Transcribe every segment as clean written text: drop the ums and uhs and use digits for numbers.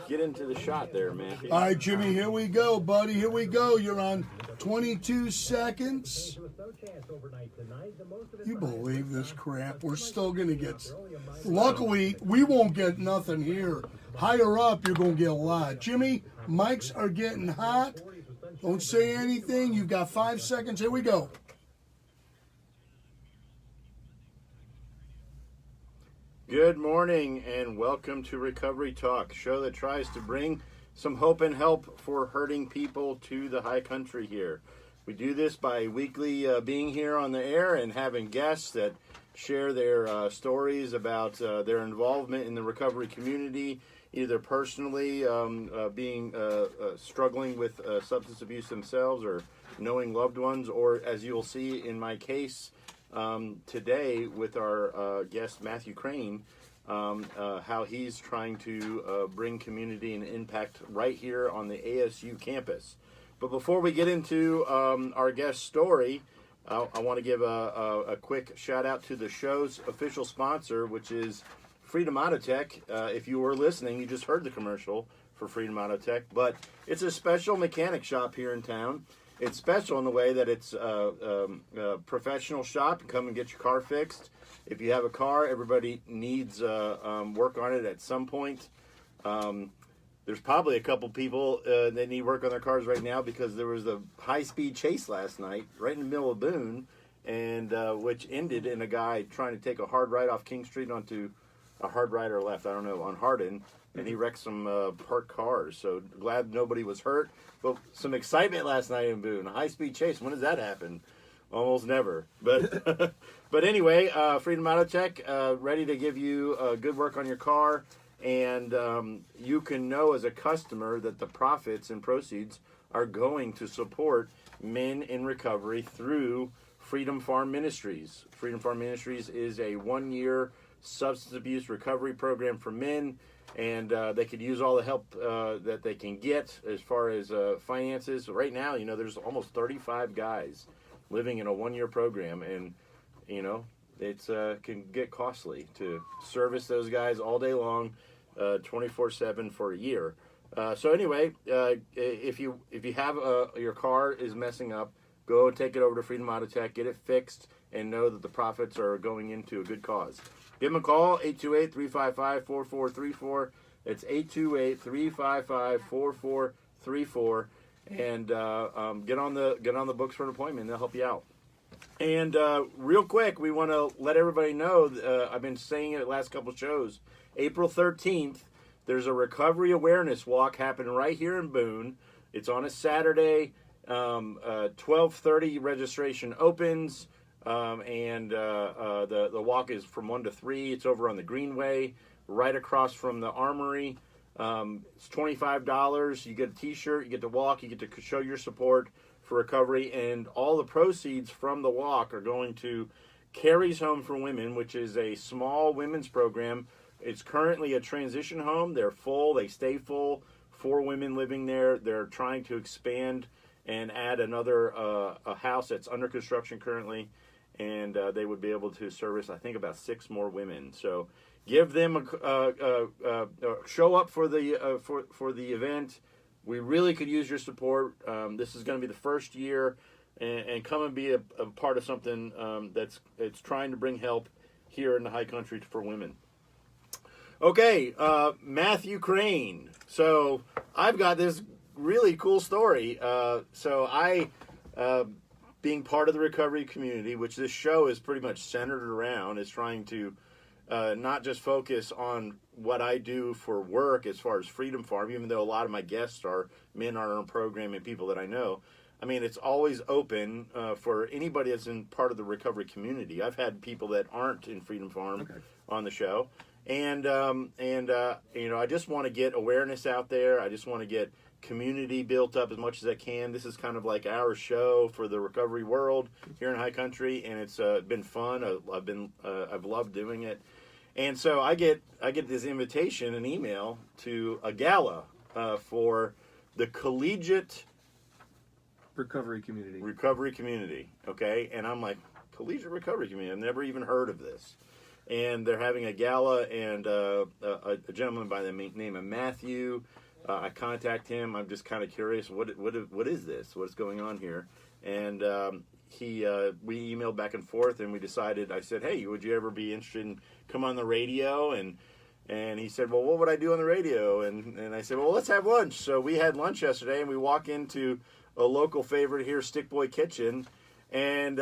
Get into the shot there, man. All right, Jimmy, here we go, buddy. Here we go. You're on 22 seconds. You believe this crap? We're still going to get... Luckily, we won't get nothing here. Higher up, you're going to get a lot. Jimmy, mics are getting hot. Don't say anything. You've got 5 seconds. Here we go. Good morning and welcome to Recovery Talk, a show that tries to bring some hope and help for hurting people to the high country here. We do this by weekly being here on the air and having guests that share their stories about their involvement in the recovery community, either personally being struggling with substance abuse themselves or knowing loved ones, or as you'll see in my case, today with our guest Matthew Crane, how he's trying to bring community and impact right here on the ASU campus. But before we get into our guest story, I want to give a quick shout out to the show's official sponsor, which is Freedom Auto Tech. If you were listening, you just heard the commercial for Freedom Auto Tech, but it's a special mechanic shop here in town. It's special in the way that it's a professional shop. You come and get your car fixed. If you have a car, everybody needs work on it at some point. There's probably a couple people that need work on their cars right now because there was a high-speed chase last night right in the middle of Boone, and which ended in a guy trying to take a hard right off King Street onto a hard right or left, I don't know, on Hardin, and he wrecked some parked cars. So glad nobody was hurt. But some excitement last night in Boone. A high-speed chase. When does that happen? Almost never. But but anyway, Freedom Auto Tech, ready to give you good work on your car. And you can know as a customer that the profits and proceeds are going to support men in recovery through Freedom Farm Ministries. Freedom Farm Ministries is a one-year substance abuse recovery program for men, and they could use all the help that they can get as far as finances. Right now, you know, there's almost 35 guys living in a one-year program, and, you know, it's can get costly to service those guys all day long, 24/7 for a year. So anyway, if you have your car is messing up, go and take it over to Freedom Auto Tech, get it fixed, and know that the profits are going into a good cause. Give them a call, 828-355-4434. It's 828-355-4434, and get on the books for an appointment. They'll help you out. And real quick, we want to let everybody know, I've been saying it the last couple shows, April 13th, there's a recovery awareness walk happening right here in Boone. It's on a Saturday, 12:30 registration opens. And the walk is from 1 to 3. It's over on the Greenway, right across from the Armory. It's $25. You get a T-shirt, you get to walk, you get to show your support for recovery, and all the proceeds from the walk are going to Carries Home for Women, which is a small women's program. It's currently a transition home. They're full. They stay full. 4 women living there. They're trying to expand and add another a house that's under construction currently. And they would be able to service, I think, about 6 more women. So give them a show up for the event. We really could use your support. This is going to be the first year, and come and be a part of something it's trying to bring help here in the high country for women. Okay, Matthew Crane. So I've got this really cool story. So I. Being part of the recovery community, which this show is pretty much centered around, is trying to not just focus on what I do for work as far as Freedom Farm, even though a lot of my guests are men on our program and people that I know. I mean, it's always open for anybody that's in part of the recovery community. I've had people that aren't in Freedom Farm on the show. And you know, I just want to get awareness out there. I just want to get community built up as much as I can. This is kind of like our show for the recovery world here in High Country, and it's been fun. I've loved doing it, and so I get this invitation, an email to a gala for the Collegiate Recovery Community. Okay, and I'm like, Collegiate Recovery Community? I've never even heard of this. and they're having a gala, and a gentleman by the name of Matthew. I contact him. I'm just kind of curious. What is this? What's going on here? And we emailed back and forth, and we decided. I said, "Hey, would you ever be interested in come on the radio?" And he said, "Well, what would I do on the radio?" And I said, "Well, let's have lunch." So we had lunch yesterday, and we walk into a local favorite here, Stick Boy Kitchen, and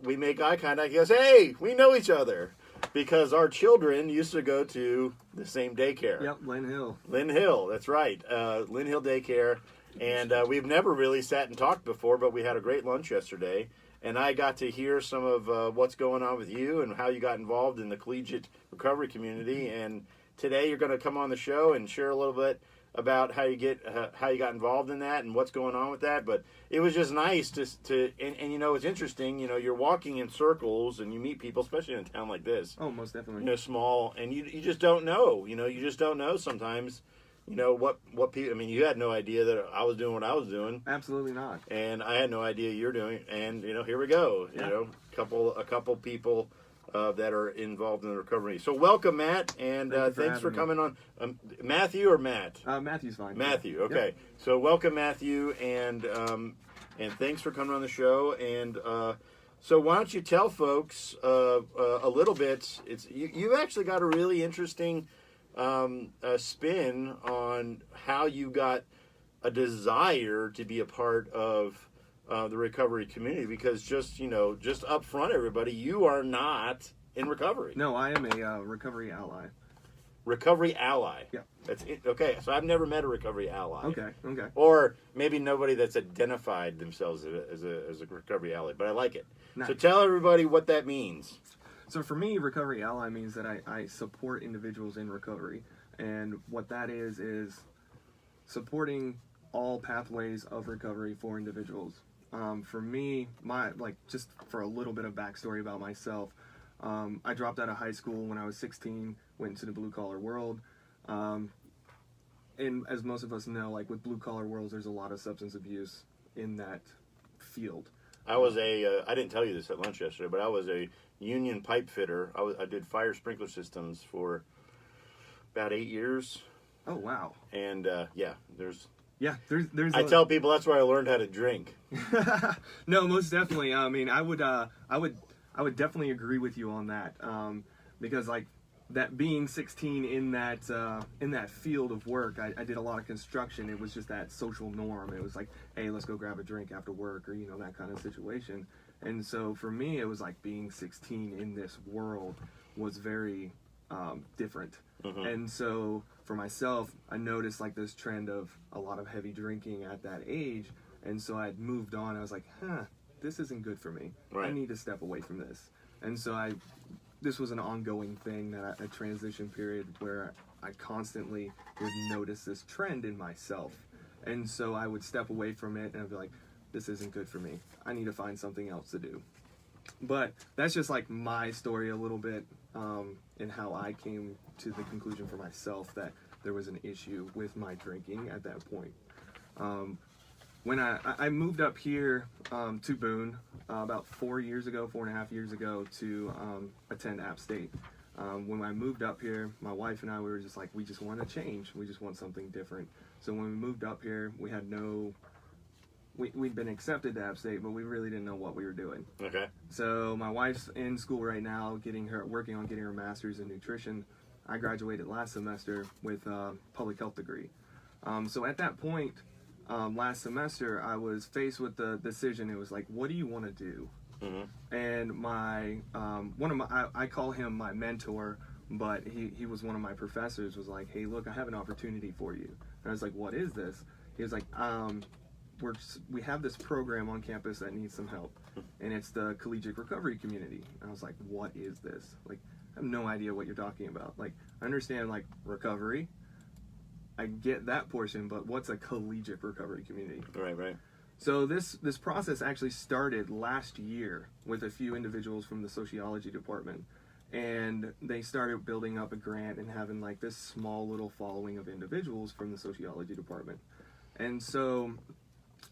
we make eye contact. He goes, "Hey, we know each other." Because our children used to go to the same daycare. Yep, Lynn Hill. Lynn Hill, that's right. Lynn Hill Daycare. And we've never really sat and talked before, but we had a great lunch yesterday. And I got to hear some of what's going on with you and how you got involved in the Collegiate Recovery community. And today you're going to come on the show and share a little bit about how you got involved in that and what's going on with that. But it was just nice to you know, it's interesting, you know, you're walking in circles and you meet people, especially in a town like this. Oh, most definitely. You know, small, and you just don't know, you know, you just don't know sometimes, you know, what people, I mean, you had no idea that I was doing what I was doing. Absolutely not. And I had no idea you're doing, and, you know, here we go, you know, a couple people that are involved in the recovery. So welcome, Matt, and thanks for coming on. Matthew or Matt? Matthew's fine. Matthew, Yeah. okay. Yep. So welcome, Matthew, and thanks for coming on the show. And so why don't you tell folks a little bit? You've actually got a really interesting spin on how you got a desire to be a part of the recovery community, because just up front, everybody, you are not in recovery. No, I am a recovery ally. Recovery ally. Yeah. That's it. Okay, so I've never met a recovery ally. Okay. Or maybe nobody that's identified themselves as a recovery ally, but I like it. Nice. So tell everybody what that means. So for me, recovery ally means that I support individuals in recovery, and what that is supporting all pathways of recovery for individuals. For me, just for a little bit of backstory about myself, I dropped out of high school when I was 16, went into the blue collar world. And as most of us know, like with blue collar worlds, there's a lot of substance abuse in that field. I was I didn't tell you this at lunch yesterday, but I was a union pipe fitter. I did fire sprinkler systems for about 8 years. Oh, wow. And there's I tell people that's where I learned how to drink. No, most definitely. I mean, I would definitely agree with you on that, because like that being 16 in that field of work, I did a lot of construction. It was just that social norm. It was like, hey, let's go grab a drink after work, or that kind of situation. And so for me, it was like being 16 in this world was very different. Mm-hmm. And so for myself, I noticed like this trend of a lot of heavy drinking at that age. And so I had moved on. I was like, this isn't good for me. Right. I need to step away from this. And so this was an ongoing thing, a transition period where I constantly would notice this trend in myself. And so I would step away from it and I'd be like, this isn't good for me. I need to find something else to do. But that's just like my story a little bit, and how I came to the conclusion for myself that there was an issue with my drinking at that point. When I moved up here to Boone about 4.5 years ago to attend App State. When I moved up here, my wife and I, we were just like, we just want to change. We just want something different. So when we moved up here, we had we'd been accepted to App State, but we really didn't know what we were doing. Okay. So my wife's in school right now, working on getting her master's in nutrition. I graduated last semester with a public health degree. So at that point, last semester, I was faced with the decision. It was like, what do you want to do? Mm-hmm. And I call him my mentor, but he was one of my professors, was like, hey, look, I have an opportunity for you. And I was like, what is this? He was like, we have this program on campus that needs some help, and it's the Collegiate Recovery community. And I was like, what is this? Like, I have no idea what you're talking about. Like, I understand, like, recovery. I get that portion, but what's a collegiate recovery community? Right. So this process actually started last year with a few individuals from the sociology department, and they started building up a grant and having like this small little following of individuals from the sociology department. And so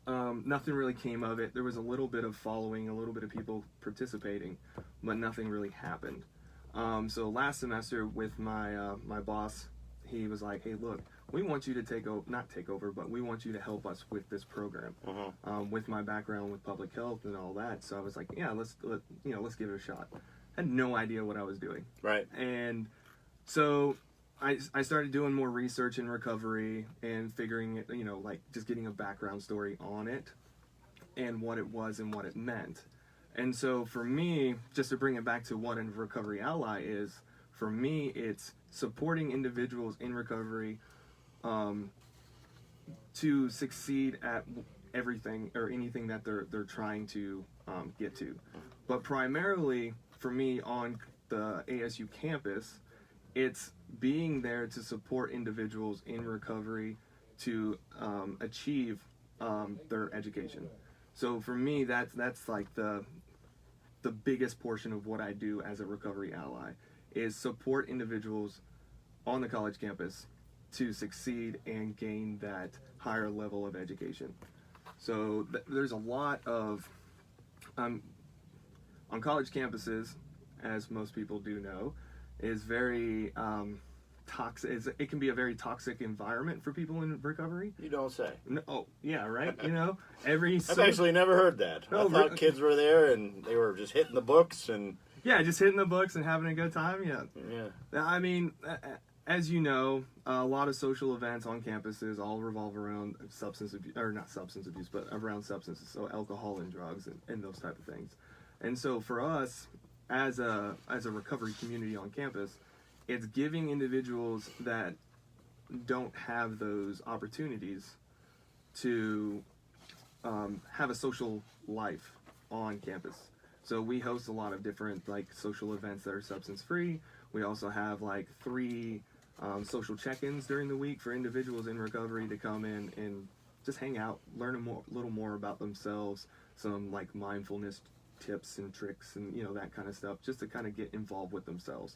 nothing really came of it. There was a little bit of following, a little bit of people participating, but nothing really happened. So last semester with my my boss, he was like, "Hey, look, we want you to not take over, but we want you to help us with this program." With my background with public health and all that, so I was like, "Yeah, let's give it a shot." I had no idea what I was doing. Right. And so I started doing more research in recovery and figuring it, like just getting a background story on it and what it was and what it meant. And so for me, just to bring it back to what a recovery ally is, for me, it's supporting individuals in recovery to succeed at everything or anything that they're trying to get to. But primarily for me on the ASU campus, it's being there to support individuals in recovery to achieve their education. So for me, that's like the biggest portion of what I do as a recovery ally is support individuals on the college campus to succeed and gain that higher level of education. So there's a lot of on college campuses, as most people do know, is very toxic. It can be a very toxic environment for people in recovery. You don't say. No, oh, yeah, right. I've actually never heard that. I thought kids were there and they were just hitting the books and. Yeah, just hitting the books and having a good time. Yeah. Yeah. I mean, as you know, a lot of social events on campuses all revolve around substance abuse, or not substance abuse, but around substances, so alcohol and drugs and those type of things. And so for us, as a recovery community on campus, it's giving individuals that don't have those opportunities to have a social life on campus. So we host a lot of different social events that are substance free. We also have 3 social check-ins during the week for individuals in recovery to come in and just hang out, learn a little more about themselves, some mindfulness tips and tricks and that kind of stuff, just to kind of get involved with themselves.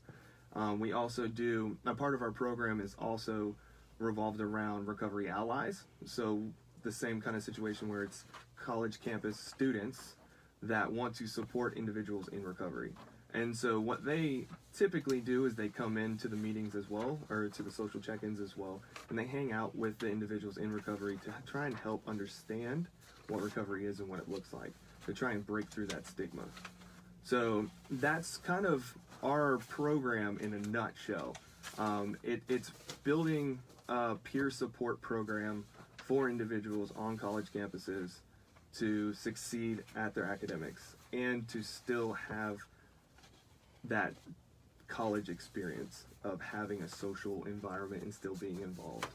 We also do a part of our program is also revolved around recovery allies. So the same kind of situation where it's college campus students that want to support individuals in recovery. And so what they typically do is they come into the meetings as well, or to the social check-ins as well, and they hang out with the individuals in recovery to try and help understand what recovery is and what it looks like, to try and break through that stigma. So that's kind of our program in a nutshell. It's building a peer support program for individuals on college campuses to succeed at their academics and to still have that college experience of having a social environment and still being involved.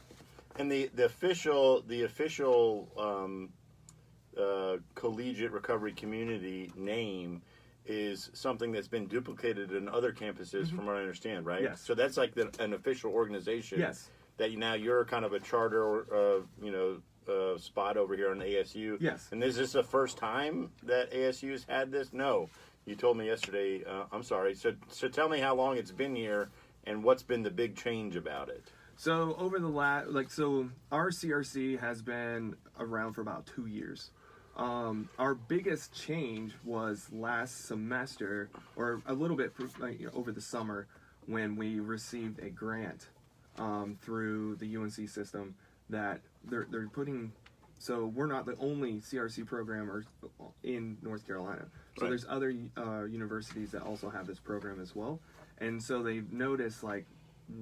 And the official Collegiate Recovery Community name is something that's been duplicated in other campuses, from what I understand, right? Yes. So that's an official organization. Yes. That now you're kind of a charter, spot over here on ASU. Yes. And is this the first time that ASU has had this? No. You told me yesterday. I'm sorry. So tell me how long it's been here and what's been the big change about it. So over the so our CRC has been around for about 2 years. Our biggest change was last semester, or a little bit over the summer, when we received a grant through the UNC system that they're putting. So we're not the only CRC program in North Carolina. So Right. there's other universities that also have this program as well. And so they've noticed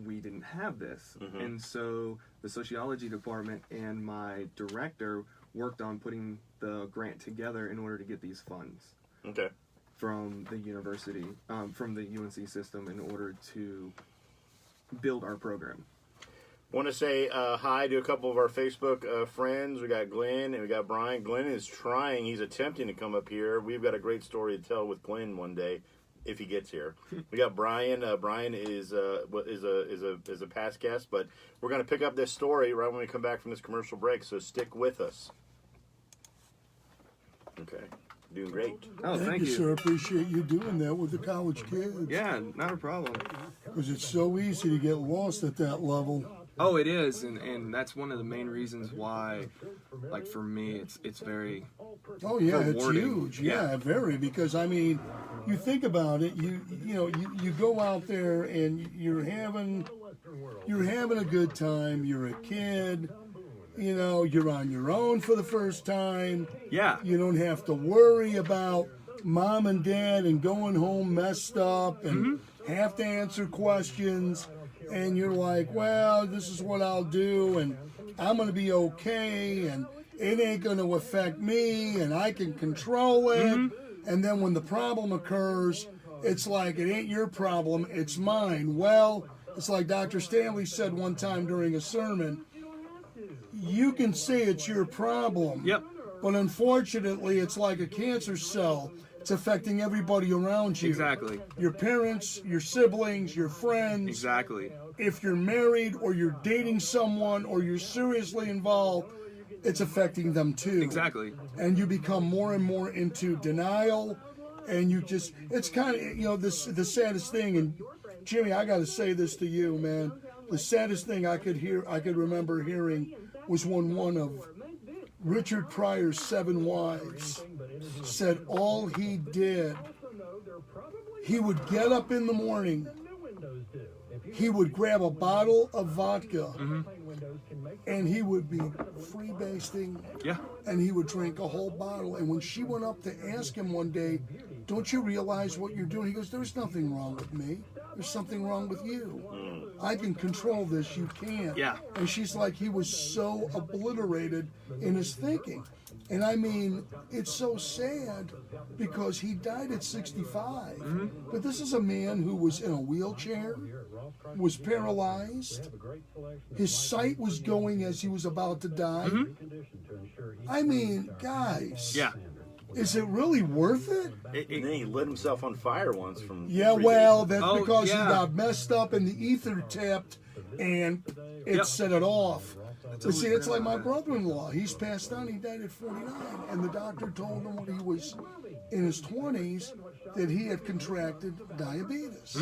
we didn't have this. Mm-hmm. And so the sociology department and my director worked on putting the grant together in order to get these funds. Okay. From the university, from the UNC system, in order to build our program. Want to say hi to a couple of our Facebook friends. We got Glenn and we got Brian. Glenn is he's attempting to come up here. We've got a great story to tell with Glenn one day if he gets here. We got Brian. Brian is a past guest, but we're going to pick up this story right when we come back from this commercial break, so stick with us. Okay. Doing great. Oh, thank you. sir. Appreciate you doing that with the college kids. Yeah, not a problem. Because it's so easy to get lost at that level. Oh, it is, and that's one of the main reasons why, like for me, it's very. Oh yeah, it's rewarding. huge. Yeah, very. Because I mean, you think about it. You go out there and you're having a good time. You're a kid. You're on your own for the first time. Yeah. You don't have to worry about mom and dad and going home messed up and have to answer questions. And you're like, well, this is what I'll do, and I'm going to be okay, and it ain't going to affect me, and I can control it. And then when the problem occurs, it's like, it ain't your problem, it's mine. Well, it's like Dr. Stanley said one time during a sermon, you can say it's your problem. Yep. But unfortunately, it's like a cancer cell. It's affecting everybody around you. Exactly. Your parents, your siblings, your friends. Exactly. If you're married or you're dating someone or you're seriously involved, it's affecting them too. Exactly. And you become more and more into denial, and it's kind of, the saddest thing. And Jimmy, I got to say this to you, man. The saddest thing I could remember hearing was when one of Richard Pryor's 7 wives said all he did, he would get up in the morning, he would grab a bottle of vodka, and he would be freebasting, and he would drink a whole bottle. And when she went up to ask him one day, don't you realize what you're doing? He goes, there's nothing wrong with me. There's something wrong with you. I can control this, you can't. Yeah. And she's like, he was so obliterated in his thinking. And I mean, it's so sad because he died at 65. But this is a man who was in a wheelchair, was paralyzed. His sight was going as he was about to die. I mean, guys. Yeah. Is it really worth it? And then he lit himself on fire once from. Yeah, well, that's Oh, because yeah. he got messed up and the ether tipped and it set it off. But see, it's like my brother-in-law. He's passed on. He died at 49. And the doctor told him when he was in his 20s that he had contracted diabetes.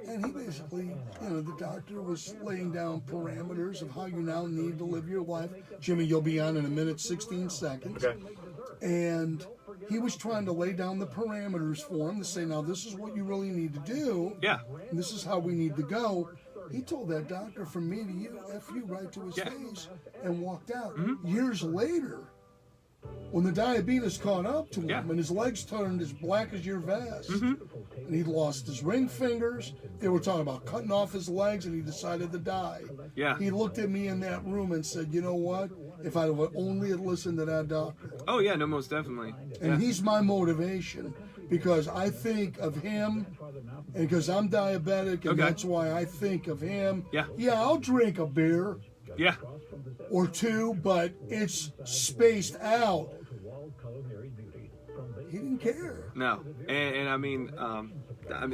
And he basically, the doctor was laying down parameters of how you now need to live your life. Jimmy, you'll be on in a minute, 16 seconds. Okay. And he was trying to lay down the parameters for him to say, now this is what you really need to do. Yeah. And this is how we need to go. He told that doctor, from me to you, F you, right to his face, and walked out. Years later, when the diabetes caught up to him and his legs turned as black as your vest, and he lost his ring fingers, they were talking about cutting off his legs, and he decided to die. Yeah. He looked at me in that room and said, you know what? If I only had listened to that doctor. Oh yeah, no, most definitely. And he's my motivation because I think of him, and because I'm diabetic, and that's why I think of him. Yeah. Yeah, I'll drink a beer. Yeah. Or two, but it's spaced out. He didn't care. No, and I mean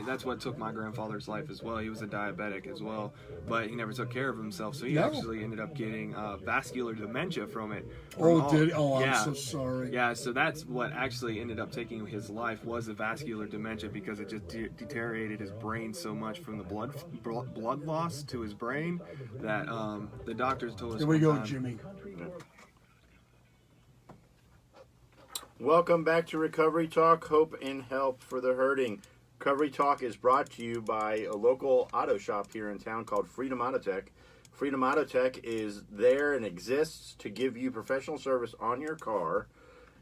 that's what took my grandfather's life as well. He was a diabetic as well, but he never took care of himself, so he actually ended up getting vascular dementia from it. I'm so sorry. Yeah, so that's what actually ended up taking his life, was the vascular dementia, because it just deteriorated his brain so much from the blood loss to his brain that the doctors told us. Here we go, Jimmy. Welcome back to Recovery Talk, Hope and Help for the Hurting. Recovery Talk is brought to you by a local auto shop here in town called Freedom Auto Tech. Freedom Auto Tech is there and exists to give you professional service on your car,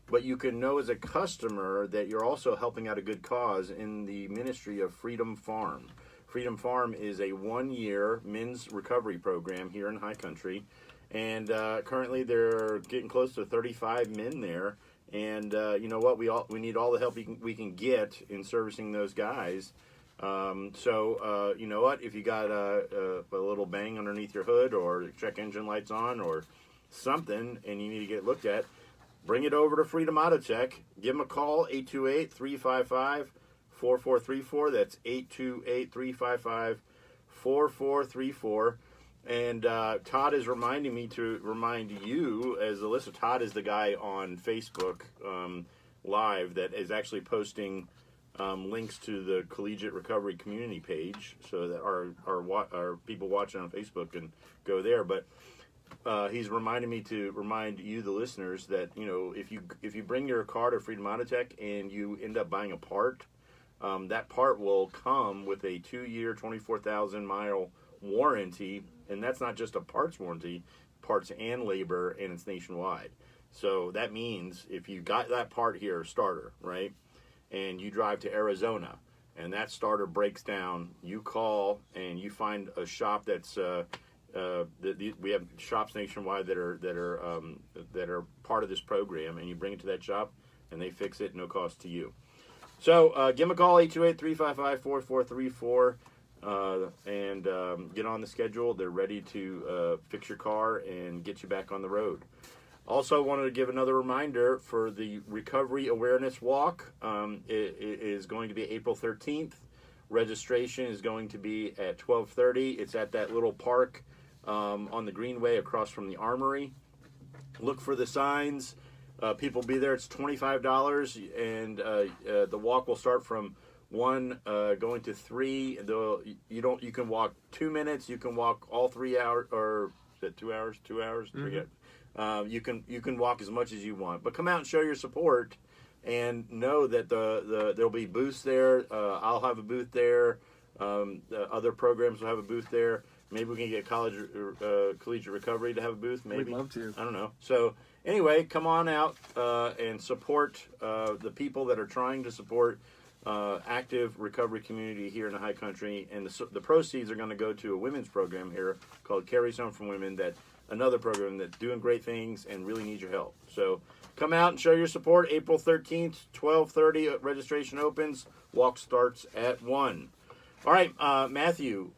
but you can know as a customer that you're also helping out a good cause in the ministry of Freedom Farm. Freedom Farm is a 1-year men's recovery program here in High Country, and currently they're getting close to 35 men there. And you know what? We need all the help we can get in servicing those guys. So you know what? If you got a little bang underneath your hood, or check engine lights on, or something, and you need to get looked at, bring it over to Freedom Auto Tech. Give them a call, 828-355-4434. That's 828-355-4434. And Todd is reminding me to remind you, as the listener, Todd is the guy on Facebook Live that is actually posting links to the Collegiate Recovery community page, so that our people watching on Facebook can go there. But he's reminded me to remind you, the listeners, that if you bring your car to Freedom Autotech and you end up buying a part, that part will come with a 2-year, 24,000-mile warranty, and that's not just a parts warranty, parts and labor, and it's nationwide. So that means if you got that part here, starter, right, and you drive to Arizona, and that starter breaks down, you call and you find a shop that's we have shops nationwide that are part of this program, and you bring it to that shop, and they fix it, no cost to you. So give them a call, 828-355-4434, and get on the schedule. They're ready to fix your car and get you back on the road. Also, wanted to give another reminder for the Recovery Awareness Walk. It is going to be April 13th. Registration is going to be at 12:30. It's at that little park on the Greenway across from the Armory. Look for the signs. People will be there. It's $25, and the walk will start from 1 going to 3. You can walk 2 minutes. You can walk all 3 hours, or is it 2 hours? 2 hours? Mm-hmm. Forget. You can walk as much as you want, but come out and show your support, and know that there'll be booths there. I'll have a booth there. The other programs will have a booth there. Maybe we can get Collegiate Recovery to have a booth. Maybe. We'd love to. I don't know. So anyway, come on out and support the people that are trying to support active recovery community here in the High Country, and the proceeds are going to go to a women's program here called Carries Home from Women. Another program that's doing great things and really needs your help. So come out and show your support. April 13th, 12:30, registration opens. Walk starts at 1. All right, Matthew,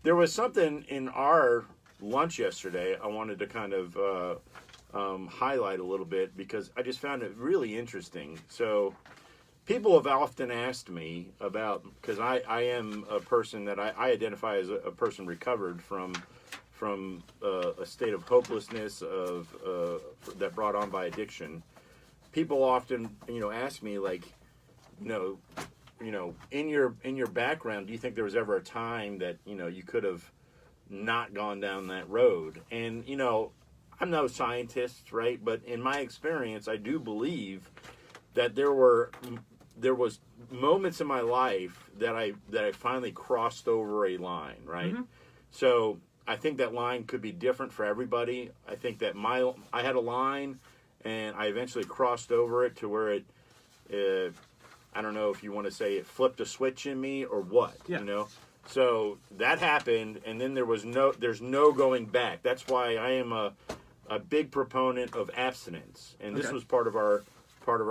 there was something in our lunch yesterday I wanted to kind of highlight a little bit, because I just found it really interesting. So people have often asked me about, because I am a person that I identify as a person recovered from a state of hopelessness that brought on by addiction. People often, ask me, like, in your background, do you think there was ever a time that you could have not gone down that road? And I'm no scientist, right? But in my experience, I do believe that there was moments in my life that I finally crossed over a line, right? Mm-hmm. So I think that line could be different for everybody. I think that I had a line, and I eventually crossed over it to where I don't know if you want to say it flipped a switch in me or what, So that happened, and then there's no going back. That's why I am a big proponent of abstinence, and this was part of our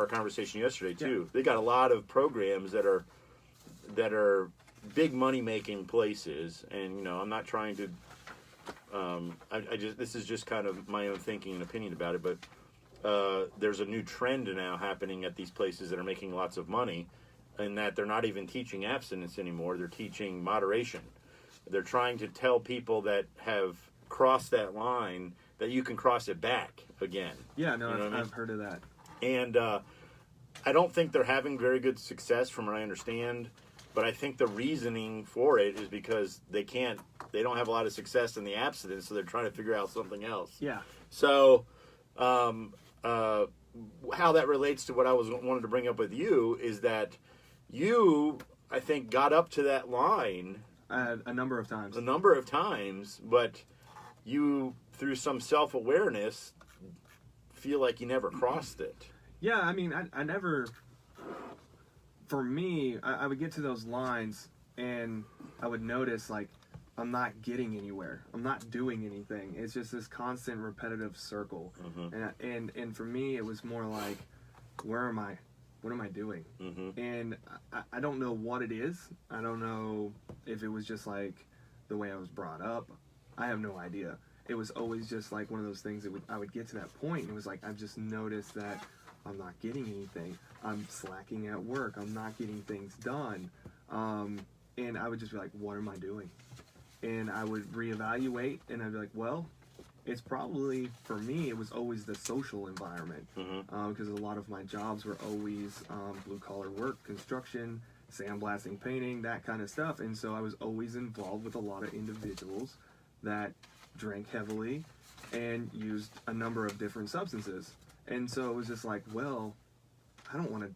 conversation yesterday too. Yeah. They got a lot of programs that are big money making places, and I'm not trying to. This is just kind of my own thinking and opinion about it, but there's a new trend now happening at these places that are making lots of money, and that they're not even teaching abstinence anymore. They're teaching moderation. They're trying to tell people that have crossed that line that you can cross it back again. Yeah, no, I've heard of that. And I don't think they're having very good success from what I understand, but I think the reasoning for it is because they don't have a lot of success in the abstinence, so they're trying to figure out something else. Yeah. So how that relates to what I wanted to bring up with you is that you, I think, got up to that line a number of times. But you, through some self-awareness, feel like you never crossed it. Yeah, I mean, I never, for me, I would get to those lines and I would notice, like, I'm not getting anywhere. I'm not doing anything. It's just this constant repetitive circle. Mm-hmm. And for me, it was more like, where am I? What am I doing? Mm-hmm. And I don't know what it is. I don't know if it was just like the way I was brought up. I have no idea. It was always just like one of those things that I would get to that point, and it was like, I've just noticed that I'm not getting anything. I'm slacking at work. I'm not getting things done. And I would just be like, what am I doing? And I would reevaluate, and I'd be like, well, it's probably, for me, it was always the social environment, because a lot of my jobs were always blue-collar work, construction, sandblasting, painting, that kind of stuff. And so I was always involved with a lot of individuals that drank heavily and used a number of different substances. And so it was just like, well, I don't want to,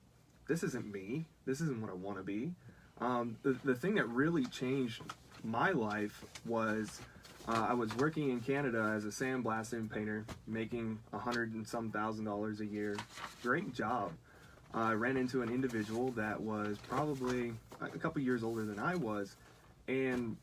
this isn't me. This isn't what I want to be. The thing that really changed my life was I was working in Canada as a sandblasting painter, making $100,000 and some a year. Great job. I ran into an individual that was probably a couple years older than I was, and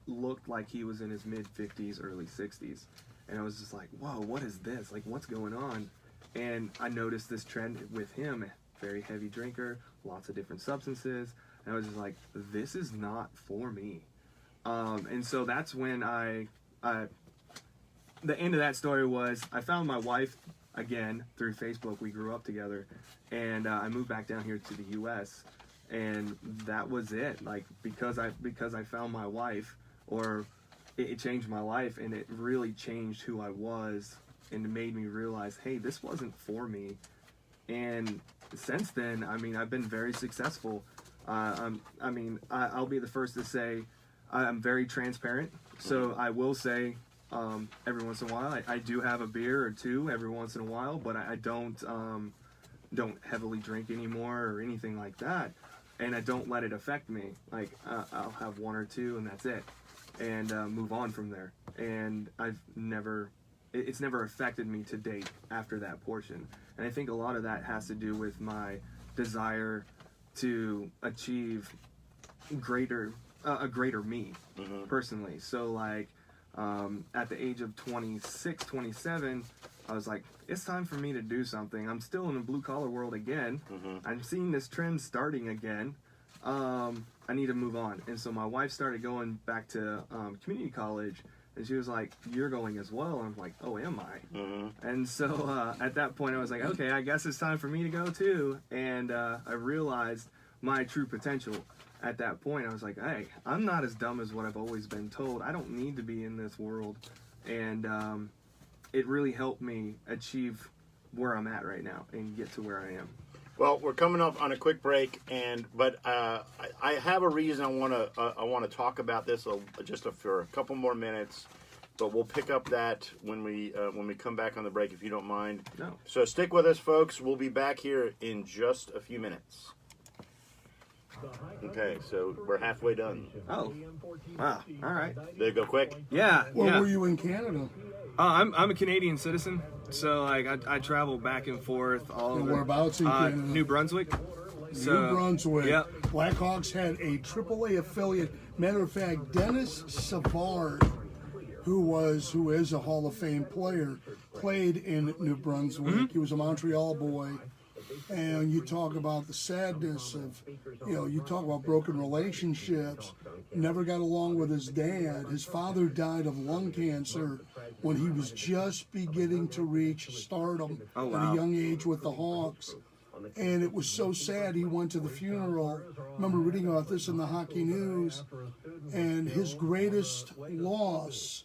looked like he was in his mid-50s, early 60s. And I was just like, whoa, what is this? Like, what's going on? And I noticed this trend with him, very heavy drinker, lots of different substances. And I was just like, this is not for me. And so that's when the end of that story was I found my wife again through Facebook. We grew up together, and I moved back down here to the U.S. And that was it. Like, because I found my wife, or it changed my life, and it really changed who I was, and it made me realize, hey, this wasn't for me. And since then, I mean, I've been very successful. I'll be the first to say I'm very transparent. So I will say every once in a while, I do have a beer or two every once in a while, but I don't heavily drink anymore or anything like that. And I don't let it affect me. Like, I'll have one or two and that's it, and move on from there. And it's never affected me to date after that portion. And I think a lot of that has to do with my desire to achieve a greater me, personally. So like, at the age of 26, 27, I was like, it's time for me to do something. I'm still in the blue collar world again. I'm seeing this trend starting again. I need to move on. And so my wife started going back to community college, and she was like, you're going as well? And I'm like, oh, am I? And so at that point I was like, okay, I guess it's time for me to go too. And I realized my true potential. At that point I was like, hey, I'm not as dumb as what I've always been told. I don't need to be in this world. And it really helped me achieve where I'm at right now and get to where I am. Well, we're coming up on a quick break, but I have a reason I want to talk about this just for a couple more minutes. But we'll pick up that when we come back on the break, if you don't mind. No. So stick with us, folks. We'll be back here in just a few minutes. Okay, so we're halfway done. Oh, wow! All right. Did it go quick? Yeah. Where were you in Canada? I'm a Canadian citizen, so like I travel back and forth all over. Whereabouts in Canada? New Brunswick. New Brunswick. Yep. Blackhawks had a AAA affiliate. Matter of fact, Dennis Savard, who is a Hall of Fame player, played in New Brunswick. He was a Montreal boy. And you talk about the sadness of, you talk about broken relationships. Never got along with his dad. His father died of lung cancer when he was just beginning to reach stardom at a young age with the Hawks. And it was so sad. He went to the funeral. I remember reading about this in the Hockey News. And his greatest loss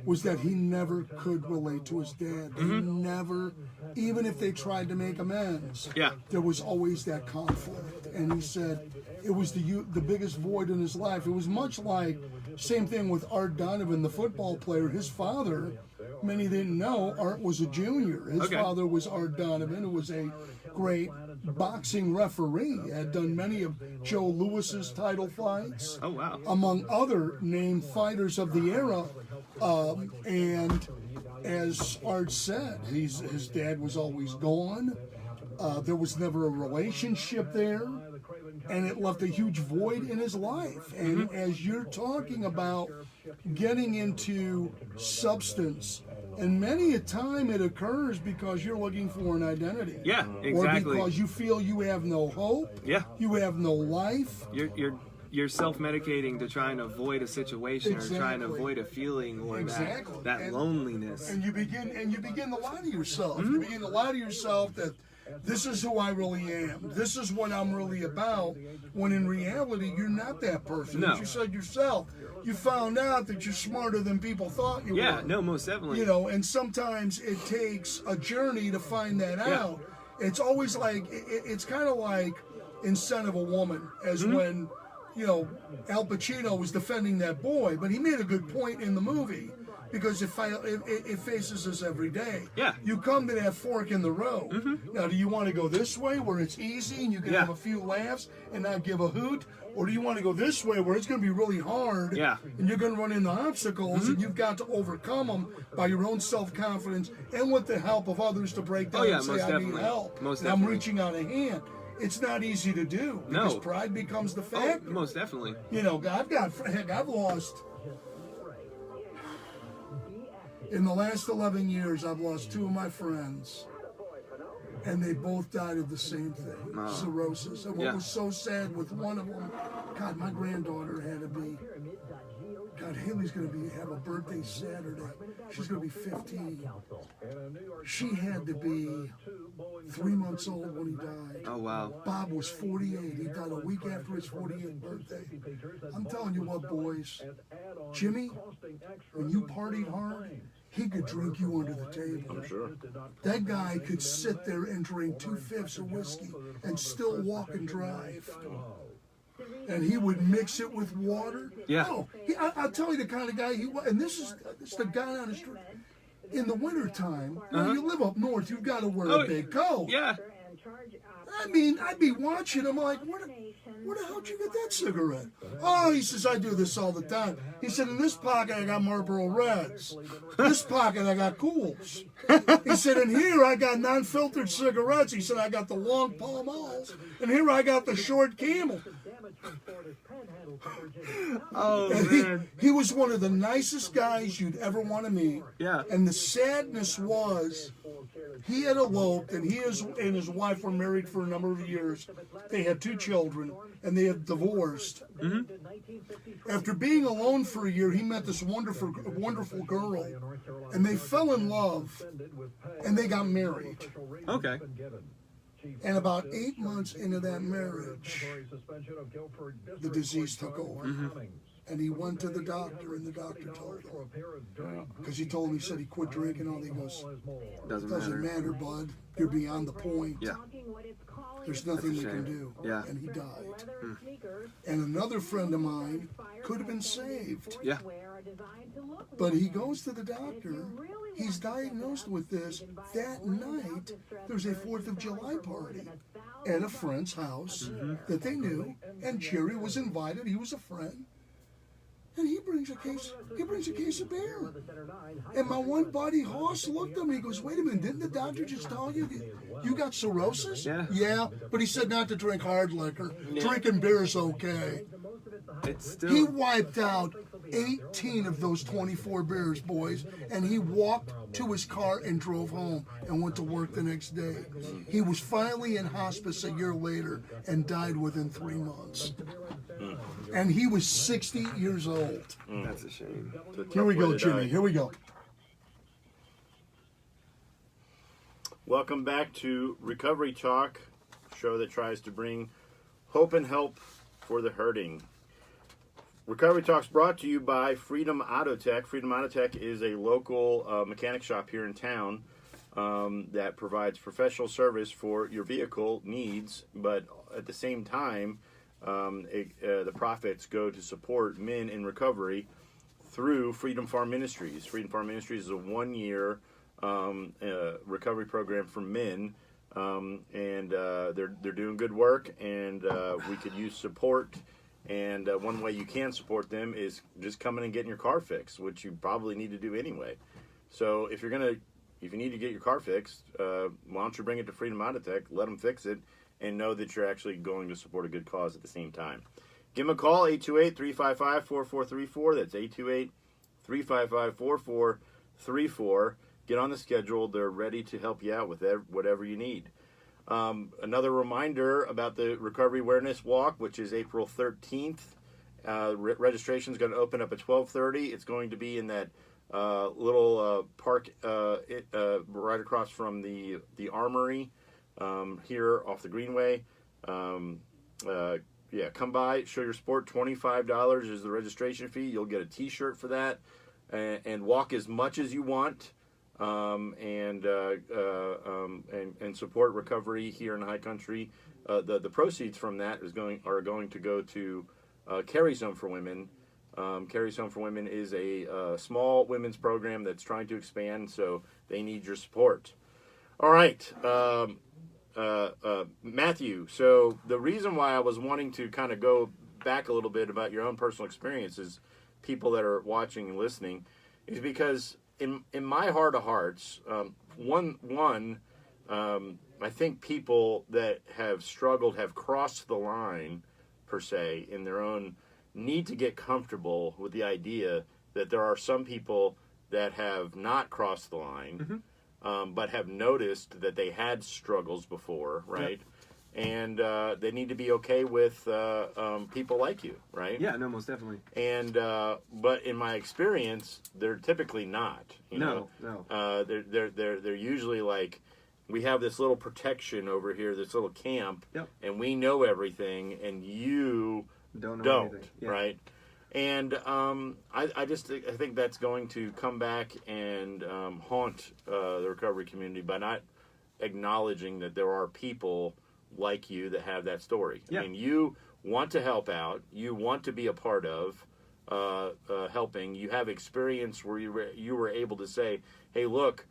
was that he never could relate to his dad. He never, even if they tried to make amends, there was always that conflict. And he said it was the biggest void in his life. It was much like, same thing with Art Donovan, the football player. His father, many didn't know, Art was a junior. His father was Art Donovan, who was a great boxing referee, had done many of Joe Louis's title fights, among other named fighters of the era. And as Art said, his dad was always gone. There was never a relationship there, and it left a huge void in his life. And as you're talking about getting into substance, and many a time it occurs because you're looking for an identity. Yeah, exactly. Or because you feel you have no hope. Yeah. You have no life. You're self-medicating to try and avoid a situation or try and avoid a feeling or that loneliness. And you begin to lie to yourself. You begin to lie to yourself that this is who I really am. This is what I'm really about. When in reality, you're not that person. No. As you said yourself, you found out that you're smarter than people thought you were. Yeah, no, most definitely. You know, and sometimes it takes a journey to find that out. It's always like, it's kind of like in Son of a Woman, as when, you know, Al Pacino was defending that boy, but he made a good point in the movie. Because it faces us every day. Yeah. You come to that fork in the road. Now, do you want to go this way where it's easy and you can have a few laughs and not give a hoot? Or do you want to go this way where it's going to be really hard and you're going to run into obstacles and you've got to overcome them by your own self-confidence and with the help of others to break down and say, I need help. And I'm reaching out a hand. It's not easy to do because pride becomes the factor. Most definitely. You know, I've lost... In the last 11 years, I've lost 2 of my friends, and they both died of the same thing, cirrhosis. And what was so sad with one of them, God, my granddaughter had to be, God, Haley's going to have a birthday Saturday. She's going to be 15. She had to be 3 months old when he died. Oh, wow. Bob was 48. He died a week after his 48th birthday. I'm telling you what, boys. Jimmy, when you partied hard, he could drink you under the table. I'm sure. That guy could sit there and drink 2/5 of whiskey and still walk and drive. And he would mix it with water. Yeah. Oh, I'll tell you the kind of guy he was. And this is the guy on the street. In the wintertime, when you live up north, you've got to wear a big coat. Yeah. I mean, I'd be watching him like, where the hell did you get that cigarette? Oh, he says, I do this all the time. He said, in this pocket, I got Marlboro Reds. This pocket, I got Cools. He said, in here, I got non-filtered cigarettes. He said, I got the long Pall Malls. And here, I got the short Camel. Oh, man. He was one of the nicest guys you'd ever want to meet. Yeah. And the sadness was, he had eloped, and he and his wife were married for a number of years. They had 2 children, and they had divorced. After being alone for a year, he met this wonderful girl, and they fell in love, and they got married. Okay. And about 8 months into that marriage, the disease took over. And he went to the doctor, and the doctor told him. Because he told him, he said he quit drinking. All he goes, doesn't matter, bud. You're beyond the point. Yeah. There's nothing you can do. Yeah. And he died. And another friend of mine could have been saved. Yeah. But he goes to the doctor. He's diagnosed with this. That night, there's a 4th of July party at a friend's house that they knew. And Jerry was invited. He was a friend. And he brings a case of beer. And my one buddy, Hoss, looked at me. He goes, wait a minute, didn't the doctor just tell you you got cirrhosis? Yeah, but he said not to drink hard liquor. Drinking beer is okay. He wiped out 18 of those 24 beers, boys, and he walked to his car and drove home and went to work the next day. He was finally in hospice a year later and died within 3 months. And he was 60 years old. That's a shame. Here we go, Jimmy. Here we go. Welcome back to Recovery Talk, show that tries to bring hope and help for the hurting. Recovery Talk's brought to you by Freedom Auto Tech. Freedom Auto Tech is a local mechanic shop here in town that provides professional service for your vehicle needs, but at the same time, the profits go to support men in recovery through Freedom Farm Ministries. Freedom Farm Ministries is a 1-year recovery program for men, and they're doing good work, and we could use support. And one way you can support them is just coming and getting your car fixed, which you probably need to do anyway. So if you need to get your car fixed, why don't you bring it to Freedom Auto Tech, let them fix it, and know that you're actually going to support a good cause at the same time. Give them a call, 828-355-4434. That's 828-355-4434. Get on the schedule. They're ready to help you out with whatever you need. Another reminder about the Recovery Awareness Walk, which is April 13th. Registration is going to open up at 12:30. It's going to be in that little park right across from the Armory. here off the Greenway. Yeah, come by, show your support. $25 is the registration fee. You'll get a T-shirt for that, and walk as much as you want, and support recovery here in the High Country. The proceeds from that are going to go to Carrie's Home for Women. Carrie's Home for Women is a small women's program that's trying to expand, so they need your support. All right. Matthew, so the reason why I was wanting to kind of go back a little bit about your own personal experiences, people that are watching and listening, is because in my heart of hearts, I think people that have struggled have crossed the line, per se, in their own need to get comfortable with the idea that there are some people that have not crossed the line, but have noticed that they had struggles before, right? Yep. And they need to be okay with people like you, right? Yeah, no, most definitely. And but in my experience, they're typically not. You know? They're usually like, we have this little protection over here, this little camp, and we know everything, and you don't, right? And I think that's going to come back and haunt the recovery community by not acknowledging that there are people like you that have that story. I mean, you want to help out. You want to be a part of helping. You have experience where you were able to say, hey, look,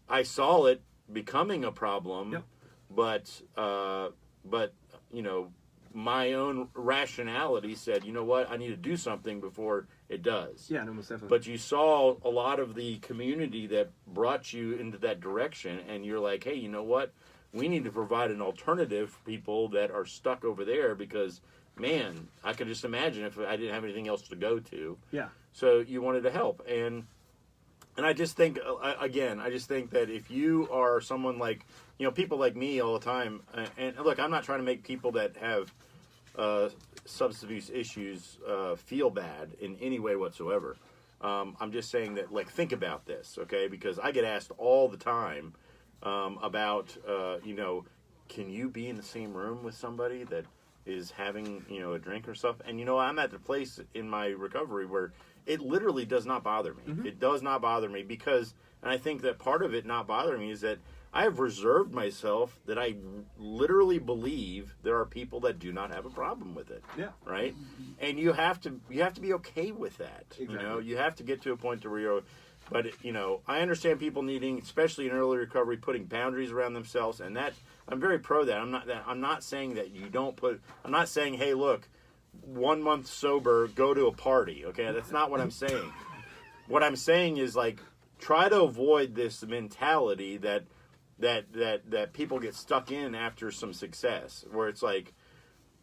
I saw it becoming a problem, but you know, my own rationality said, you know what, I need to do something before it does. Yeah, no, most definitely. But you saw a lot of the community that brought you into that direction, and you're like, hey, you know what, we need to provide an alternative for people that are stuck over there, because, man, I could just imagine if I didn't have anything else to go to. Yeah. So you wanted to help. And I just think, again, I just think that if you are someone like, you know, people like me all the time, and look, I'm not trying to make people that have substance abuse issues feel bad in any way whatsoever. I'm just saying that, like, think about this, okay? Because I get asked all the time about, you know, can you be in the same room with somebody that is having, you know, a drink or stuff? And, you know, I'm at the place in my recovery where it literally does not bother me. It does not bother me because, and I think that part of it not bothering me is that I have reserved myself that I literally believe there are people that do not have a problem with it. Yeah. Right? And you have to be okay with that. Exactly. You know, you have to get to a point to where you're, but, you know, I understand people needing, especially in early recovery, putting boundaries around themselves, and that, I'm very pro that. I'm not saying that you don't put, I'm not saying, hey, look, 1 month sober, go to a party. Okay, that's not what I'm saying. What I'm saying is, like, try to avoid this mentality that people get stuck in after some success, where it's like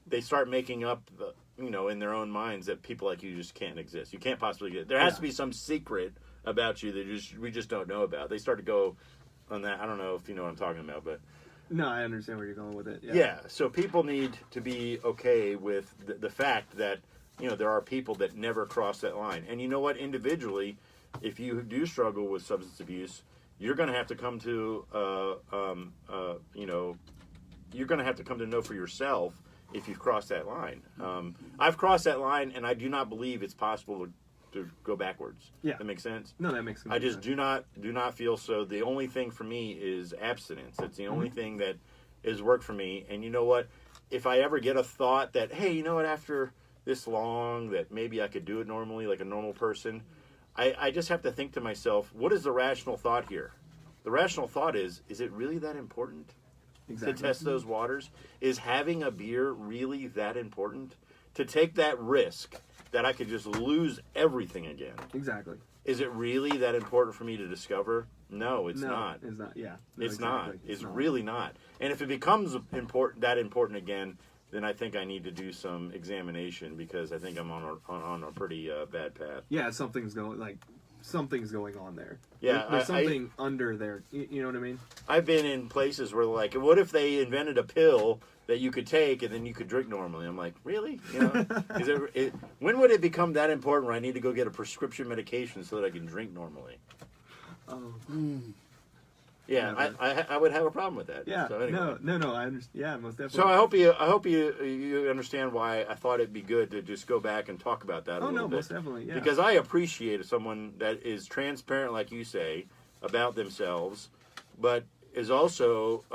they start making up, you know, in their own minds that people like you just can't exist. You can't possibly get. There has to be some secret about you that we just don't know about. They start to go on that. I don't know if you know what I'm talking about, but. No, I understand where you're going with it. Yeah, so people need to be okay with the fact that, you know, there are people that never cross that line. And you know what? Individually, if you do struggle with substance abuse, you're going to have to come to, you know, you're going to have to come to know for yourself if you've crossed that line. I've crossed that line, and I do not believe it's possible to go backwards. Yeah. That makes sense? No, that makes sense. I just do not feel so. The only thing for me is abstinence. It's the only thing that has worked for me. And you know what? If I ever get a thought that, hey, you know what, after this long, that maybe I could do it normally like a normal person, I just have to think to myself, what is the rational thought here? The rational thought is it really that important to test those waters? Is having a beer really that important? To take that risk that I could just lose everything again. Exactly. Is it really that important for me to discover? No, it's not. It's not. Yeah. No, it's not. It's really not. And if it becomes that important again, then I think I need to do some examination, because I think I'm on a pretty bad path. Yeah, something's going on there. Yeah, there's something under there. You know what I mean? I've been in places where, like, what if they invented a pill that you could take and then you could drink normally? I'm like, really? You know, when would it become that important where I need to go get a prescription medication so that I can drink normally? Yeah, never. I would have a problem with that. Yeah, So anyway. no, I understand. Yeah, most definitely. So I hope you understand why I thought it'd be good to just go back and talk about that a little bit. Most definitely, yeah. Because I appreciate someone that is transparent, like you say, about themselves, but is also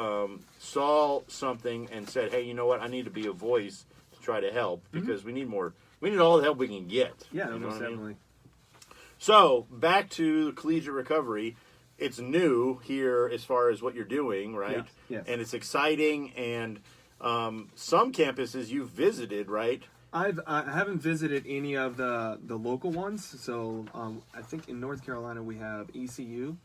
saw something and said, hey, you know what? I need to be a voice to try to help because we need more. We need all the help we can get. Yeah, you know most what I mean? definitely. So back to Collegiate Recovery. It's new here as far as what you're doing, right? Yes. And it's exciting. And some campuses you've visited, right? I haven't visited any of the local ones. So I think in North Carolina we have ECU,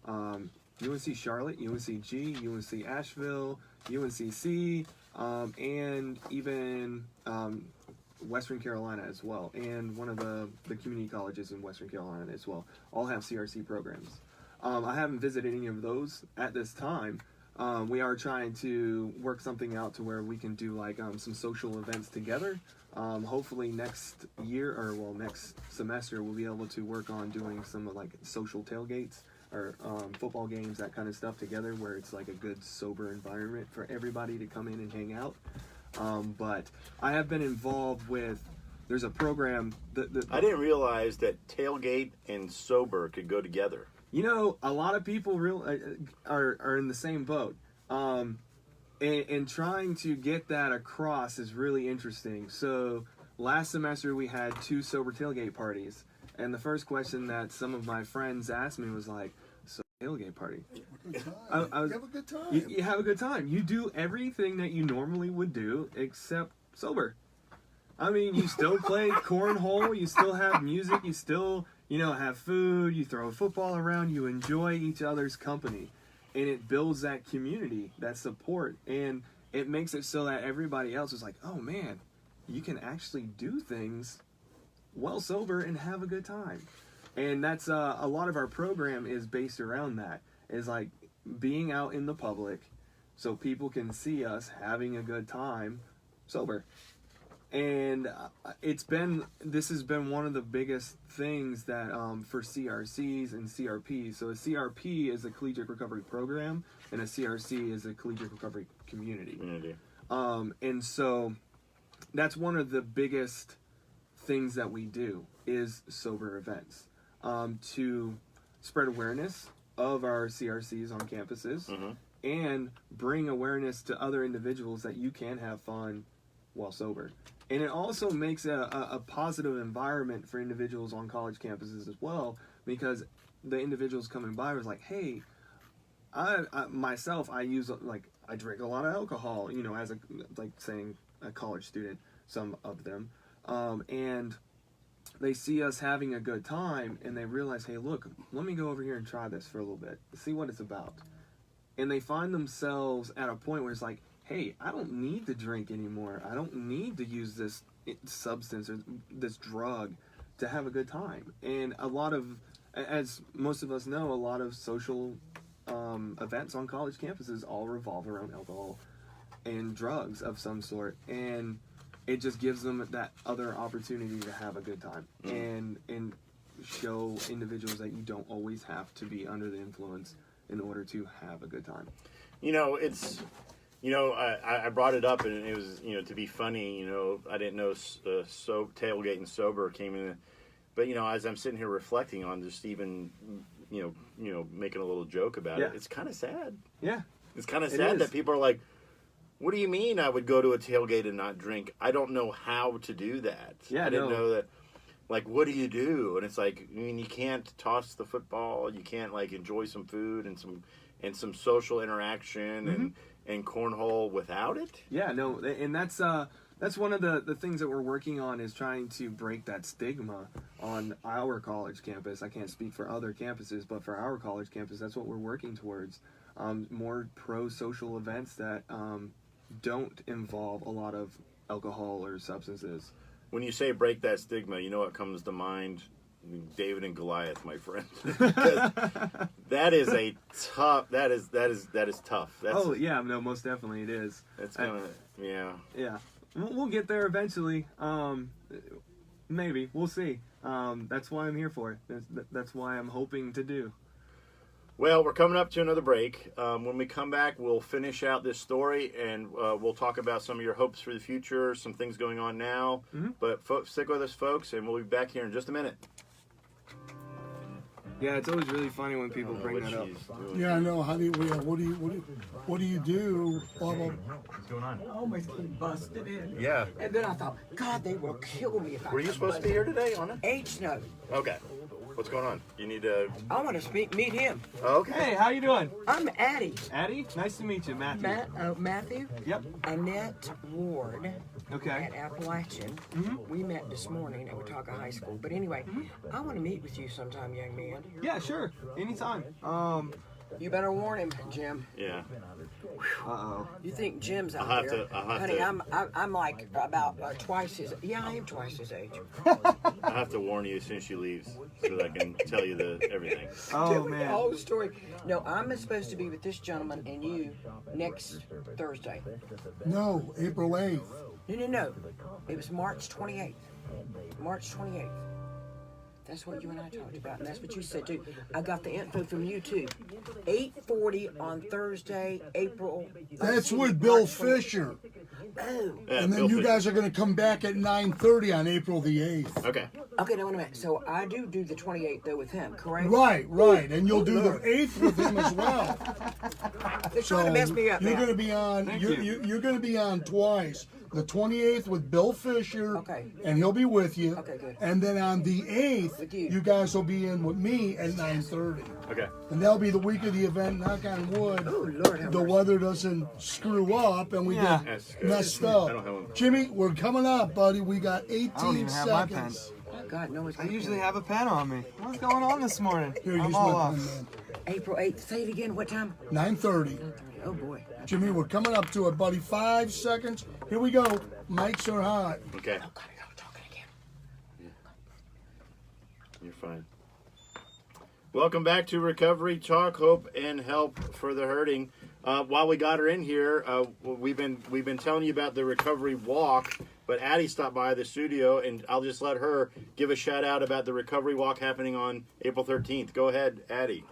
UNC Charlotte, UNCG, UNC Asheville, UNCC, and even Western Carolina as well, and one of the community colleges in Western Carolina as well. All have CRC programs. I haven't visited any of those at this time. We are trying to work something out to where we can do like some social events together. Hopefully next year, or well, next semester, we'll be able to work on doing some like social tailgates or football games, that kind of stuff together, where it's like a good sober environment for everybody to come in and hang out. But I have been involved with, there's a program that I didn't realize that tailgate and sober could go together. You know, a lot of people are in the same boat. And trying to get that across is really interesting. So last semester we had 2 sober tailgate parties. And the first question that some of my friends asked me was like, so tailgate party? Good time. You have a good time. You have a good time. You do everything that you normally would do except sober. I mean, you still play cornhole, you still have music, you still, have food, you throw a football around, you enjoy each other's company. And it builds that community, that support, and it makes it so that everybody else is like, oh man, you can actually do things well sober and have a good time. And that's a lot of our program is based around that, is like being out in the public so people can see us having a good time sober. And this has been one of the biggest things that for CRCs and CRPs. So a CRP is a Collegiate Recovery Program, and a CRC is a Collegiate Recovery Community. And so that's one of the biggest things that we do is sober events to spread awareness of our CRCs on campuses and bring awareness to other individuals that you can have fun while sober. And it also makes a positive environment for individuals on college campuses as well, because the individuals coming by was like, hey, I myself, I drink a lot of alcohol, as a college student, some of them, and they see us having a good time and they realize, hey, look, let me go over here and try this for a little bit, see what it's about. And they find themselves at a point where it's like, hey, I don't need to drink anymore. I don't need to use this substance or this drug to have a good time. And a lot of, as most of us know, a lot of social events on college campuses all revolve around alcohol and drugs of some sort. And it just gives them that other opportunity to have a good time and show individuals that you don't always have to be under the influence in order to have a good time. I brought it up, and it was, to be funny. I didn't know tailgate and sober came in, but as I'm sitting here reflecting on just even, making a little joke about it, it's kind of sad. Yeah, it's kind of sad that people are like, "What do you mean I would go to a tailgate and not drink? I don't know how to do that. I didn't know that. Like, what do you do?" And it's like, you can't toss the football, you can't enjoy some food and some social interaction and cornhole without it. Yeah, no, and that's one of the things that we're working on, is trying to break that stigma on our college campus. I can't speak for other campuses, but for our college campus, that's what we're working towards. More pro-social events that don't involve a lot of alcohol or substances. When you say break that stigma, what comes to mind? David and Goliath, my friend. that is tough. That is tough. No, most definitely it is. That's kind of yeah. We'll get there eventually. Maybe we'll see. That's why I'm here for it. That's why I'm hoping to do. Well, we're coming up to another break. When we come back, we'll finish out this story, and we'll talk about some of your hopes for the future, some things going on now. Mm-hmm. But stick with us, folks, and we'll be back here in just a minute. Yeah, it's always really funny when people bring that up. Yeah, I know. How do you? What do you do? Blah, blah. What's going on? I almost came busted in. Yeah. And then I thought, God, they will kill me if I Were you supposed to be here today, Anna? H-No. Okay. What's going on? You need to... I want to meet him. Okay. Hey, how you doing? I'm Addie. Addie? Nice to meet you, Matthew. Matthew. Yep. Annette Ward. Okay. At Appalachian. We met this morning at Watauga High School. But anyway, I want to meet with you sometime, young man. Yeah, sure. Anytime. You better warn him, Jim. Yeah. Uh-oh. You think Jim's out I'll have there? to- I'll have Honey, to- I'm like about twice his. Yeah, I am twice his age. I have to warn you as soon as she leaves so that I can tell you everything. Oh, Tell me the man. whole story. No, I'm supposed to be with this gentleman and you next Thursday. No, April 8th. No. It was March 28th. March 28th. That's what you and I talked about, and that's what you said too. I got the info from you too. 8:40 on Thursday, April. That's with Bill Fisher. Oh. Yeah, And then Bill you Fisher. guys are going to come back at 9:30 on April the 8th. Okay. Okay, now wait a minute. So I do the 28th though with him, correct? Right. And you'll do the 8th with him as well. They're trying to mess me up you're now. going to be on. Thank You're going to be on twice. The 28th with Bill Fisher, Okay. and he'll be with you. Okay, good. And then on the 8th, With you. you guys will be in with me at 9:30. Okay. And that'll be the week of the event. Knock on wood. Oh, Lord have The mercy. weather doesn't screw up, and we Yeah. That's get good. messed I up. don't have one. Jimmy, we're coming up, buddy. We got 18 I don't even have my pen. seconds. Oh, God, no, it's I usually have a pen on me. What's going on this morning? Here, I'm use all my off. pen, man. April 8th. Say it again. What time? 9:30. Oh boy. Jimmy, we're coming up to it, buddy. 5 seconds. Here we go. Mics are hot. Okay. Oh God, I'm talking again. You're fine. Welcome back to Recovery Talk, Hope and Help for the Hurting. While we got her in here, we've been telling you about the recovery walk, but Addie stopped by the studio, and I'll just let her give a shout out about the recovery walk happening on April 13th. Go ahead, Addie.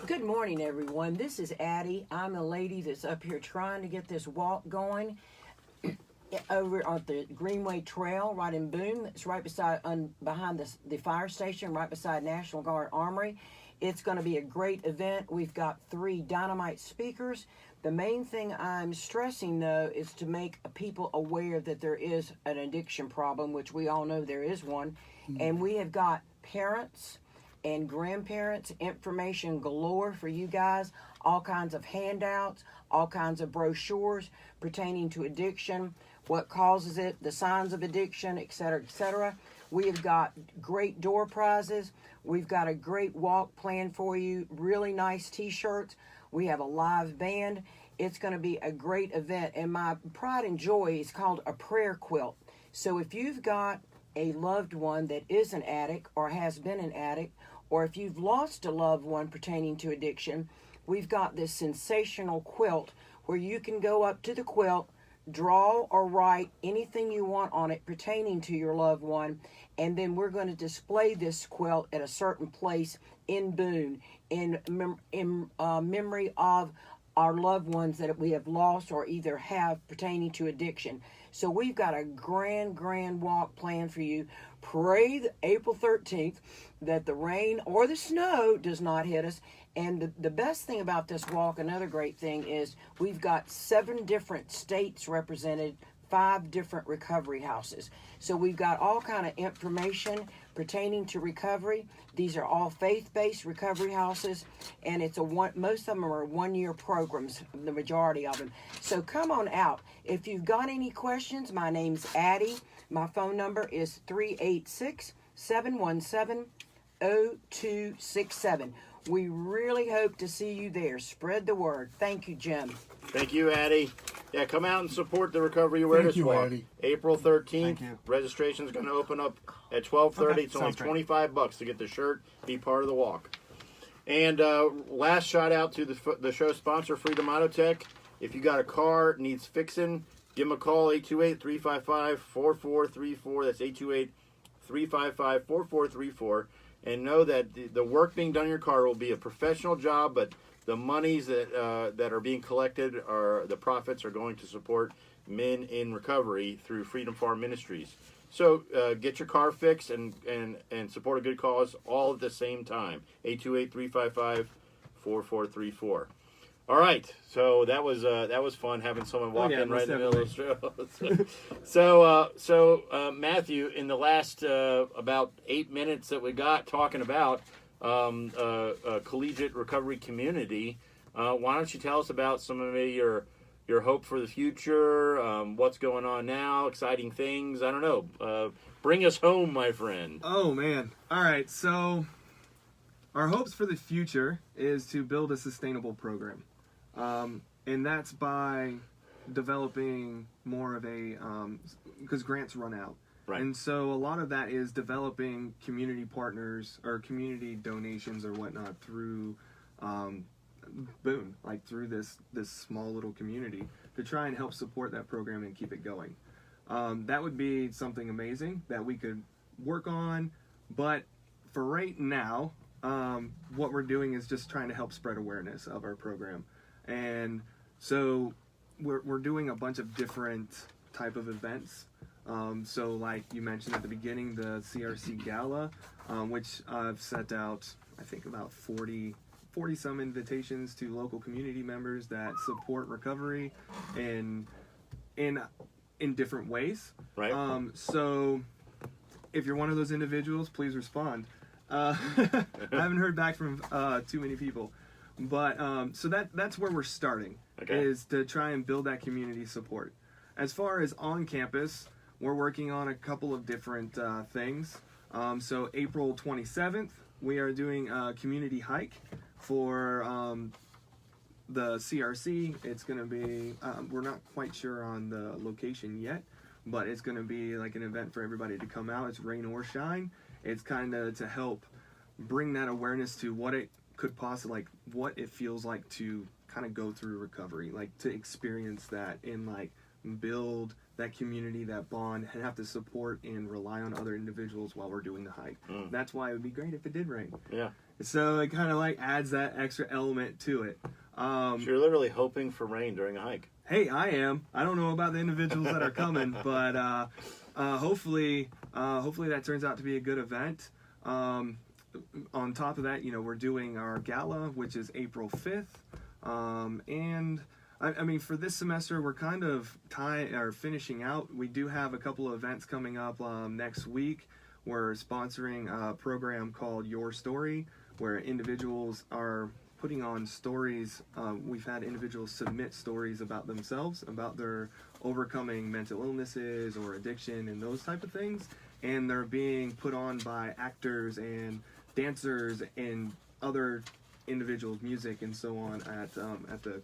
Good morning, everyone. This is Addie. I'm a lady that's up here trying to get this walk going over on the Greenway Trail, right in Boone. It's right beside, behind the fire station, right beside National Guard Armory. It's going to be a great event. We've got 3 dynamite speakers. The main thing I'm stressing, though, is to make people aware that there is an addiction problem, which we all know there is one. And we have got parents and grandparents, information galore for you guys, all kinds of handouts, all kinds of brochures pertaining to addiction, what causes it, the signs of addiction, etc., etc. We have got great door prizes. We've got a great walk plan for you, really nice t-shirts. We have a live band. It's going to be a great event, and my pride and joy is called a prayer quilt. So if you've got a loved one that is an addict or has been an addict, or if you've lost a loved one pertaining to addiction, we've got this sensational quilt where you can go up to the quilt, draw or write anything you want on it pertaining to your loved one, and then we're going to display this quilt at a certain place in Boone in memory of our loved ones that we have lost or either have pertaining to addiction. So we've got a grand walk planned for you. Pray April 13th that the rain or the snow does not hit us. And the best thing about this walk, another great thing, is we've got 7 different states represented, 5 different recovery houses. So we've got all kind of information pertaining to recovery. These are all faith-based recovery houses, and most of them are 1-year programs, the majority of them. So come on out. If you've got any questions, my name's Addie. My phone number is 386-717-0267. We really hope to see you there. Spread the word. Thank you, Jim. Thank you, Addie. Yeah, come out and support the Recovery Awareness Thank you, Walk. Addie. April 13th. Thank you. Registration is going to open up at 12:30. Okay, It's only sounds great. $25 to get the shirt, be part of the walk. And last shout out to the show sponsor, Freedom Auto Tech. If you got a car needs fixing, give them a call, 828-355-4434. That's 828-355-4434. and know that the work being done in your car will be a professional job, but the monies that are being collected, the profits are going to support men in recovery through Freedom Farm Ministries. So get your car fixed and support a good cause all at the same time. 828-355-4434. All right, so that was fun having someone walk in right in the middle of the show. So Matthew, in the last about 8 minutes that we got talking about Collegiate Recovery community, why don't you tell us about some of your hope for the future, what's going on now, exciting things? I don't know. Bring us home, my friend. Oh man! All right, so our hopes for the future is to build a sustainable program. And that's by developing more of a, because grants run out. Right. And so a lot of that is developing community partners or community donations or whatnot through Boone, like through this small little community to try and help support that program and keep it going. That would be something amazing that we could work on, but for right now, what we're doing is just trying to help spread awareness of our program. And so we're doing a bunch of different type of events. So like you mentioned at the beginning, the CRC Gala, which I've sent out, I think about 40 some invitations to local community members that support recovery in different ways. Right. So if you're one of those individuals, please respond. I haven't heard back from too many people. But so that's where we're starting, is to try and build that community support. As far as on campus, we're working on a couple of different things. So April 27th, we are doing a community hike for the CRC. It's going to be, we're not quite sure on the location yet, but it's going to be like an event for everybody to come out. It's rain or shine. It's kind of to help bring that awareness to what it could possibly, like what it feels like to kind of go through recovery, like to experience that and like build that community, that bond, and have to support and rely on other individuals while we're doing the hike. That's why it would be great if it did rain. Yeah. So it kind of like adds that extra element to it. So you're literally hoping for rain during a hike. Hey, I am. I don't know about the individuals that are coming, but hopefully that turns out to be a good event. On top of that, we're doing our gala, which is April 5th. And I mean, for this semester, we're kind of finishing out. We do have a couple of events coming up next week. We're sponsoring a program called Your Story, where individuals are putting on stories. We've had individuals submit stories about themselves, about their overcoming mental illnesses or addiction and those type of things. And they're being put on by actors and dancers and other individuals, music and so on at the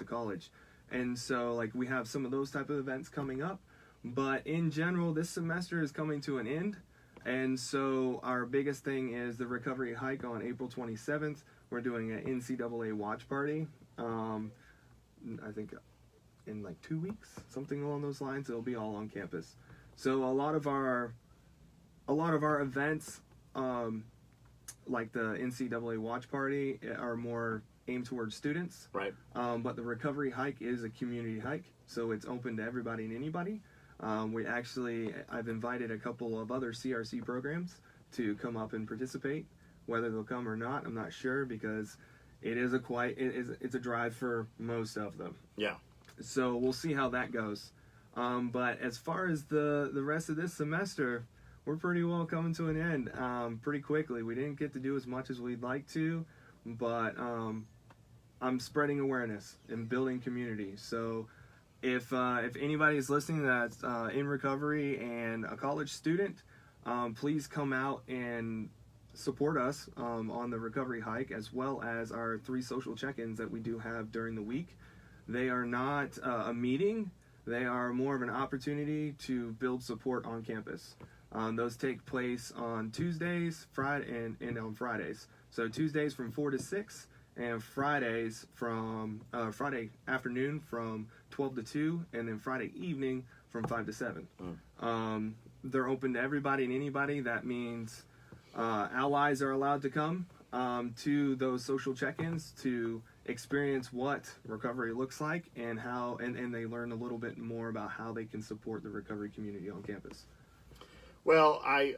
college. And so like we have some of those type of events coming up, but in general this semester is coming to an end. And so our biggest thing is the recovery hike on April 27th. We're doing an NCAA watch party. I think in like 2 weeks, something along those lines. It'll be all on campus. So a lot of our events, like the NCAA watch party, are more aimed towards students. Right. But the recovery hike is a community hike, so it's open to everybody and anybody. I've invited a couple of other CRC programs to come up and participate. Whether they'll come or not, I'm not sure, because it's a drive for most of them. Yeah. So we'll see how that goes. But as far as the rest of this semester, we're pretty well coming to an end pretty quickly. We didn't get to do as much as we'd like to, but I'm spreading awareness and building community. So if anybody is listening that's in recovery and a college student, please come out and support us on the recovery hike, as well as our 3 social check-ins that we do have during the week. They are not a meeting. They are more of an opportunity to build support on campus. Those take place on Tuesdays, Friday, and on Fridays. So Tuesdays from 4 to 6, and Fridays from Friday afternoon from 12 to 2, and then Friday evening from 5 to 7. They're open to everybody and anybody. That means allies are allowed to come to those social check-ins to experience what recovery looks like and how, and they learn a little bit more about how they can support the recovery community on campus. Well, I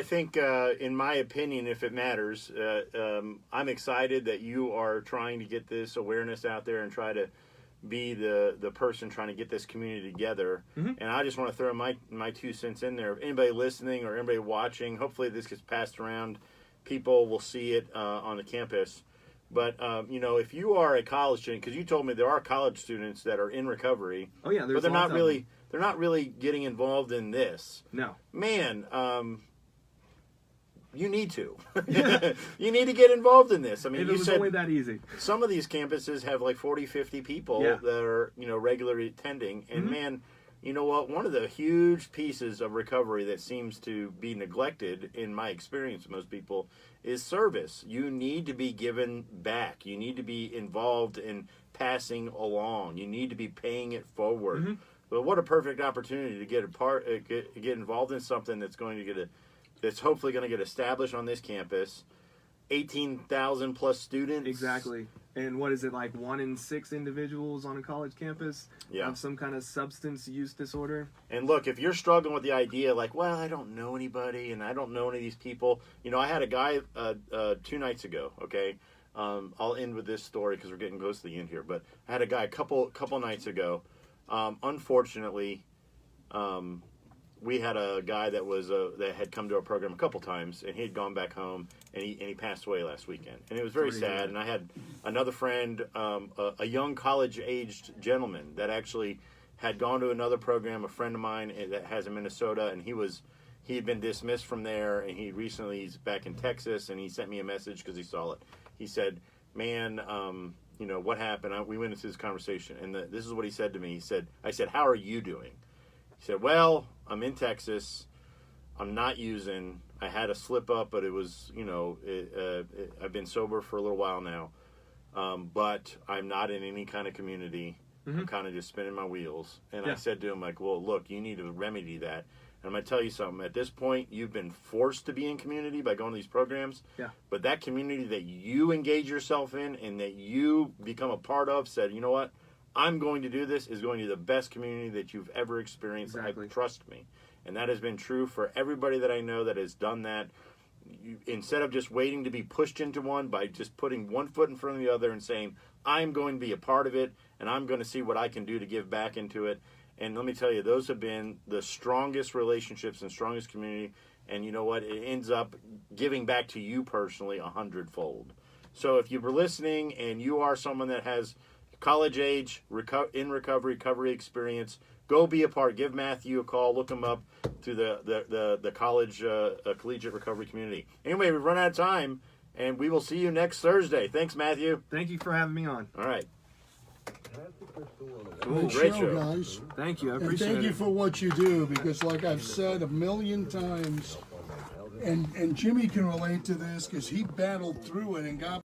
think, in my opinion, if it matters, I'm excited that you are trying to get this awareness out there and try to be the person trying to get this community together. Mm-hmm. And I just want to throw my 2 cents in there. If anybody listening or anybody watching, hopefully this gets passed around. People will see it on the campus. But, if you are a college student, because you told me there are college students that are in recovery. Oh, yeah, there's but they're lots not of really... them. They're not really getting involved in this. No. Man, you need to. You need to get involved in this. I mean, If you it was said only that easy. some of these campuses have like 40, 50 people Yeah. that are, regularly attending. And Mm-hmm. man, you know what? One of the huge pieces of recovery that seems to be neglected, in my experience with most people, is service. You need to be given back. You need to be involved in passing along. You need to be paying it forward. Mm-hmm. But what a perfect opportunity to get involved in something that's going to that's hopefully going to get established on this campus. 18,000 plus students. Exactly. And what is it, like 1 in 6 individuals on a college campus have some kind of substance use disorder? And look, if you're struggling with the idea, like, well, I don't know anybody and I don't know any of these people. I had a guy 2 nights ago, okay? I'll end with this story because we're getting close to the end here. But I had a guy a couple nights ago. Unfortunately, we had a guy that had come to our program a couple times, and he had gone back home, and he passed away last weekend, and it was very sad. And I had another friend, a young college-aged gentleman that actually had gone to another program. A friend of mine that has in Minnesota, and he had been dismissed from there, and he's back in Texas, and he sent me a message because he saw it. He said, "Man, what happened?" We went into this conversation, and this is what he said to me. I said, "How are you doing?" He said, "Well, I'm in Texas. I'm not using. I had a slip up, but it was, I've been sober for a little while now. But I'm not in any kind of community. Mm-hmm. I'm kind of just spinning my wheels." And Yeah. I said to him, like, "Well, look, you need to remedy that. And I'm going to tell you something. At this point, you've been forced to be in community by going to these programs. Yeah. But that community that you engage yourself in and that you become a part of said, you know what? I'm going to do this is going to be the best community that you've ever experienced. Exactly. Trust me." And that has been true for everybody that I know that has done that. Instead of just waiting to be pushed into one, by just putting one foot in front of the other and saying, I'm going to be a part of it, and I'm going to see what I can do to give back into it. And let me tell you, those have been the strongest relationships and strongest community. And you know what? It ends up giving back to you personally 100-fold. So if you were listening and you are someone that has college age, recovery experience, go be a part. Give Matthew a call. Look him up through the college collegiate recovery community. Anyway, we've run out of time, and we will see you next Thursday. Thanks, Matthew. Thank you for having me on. All right. Good Great show, show. guys. Thank you. I And appreciate thank you it. for what you do, because like I've said a million times, and Jimmy can relate to this because he battled through it and got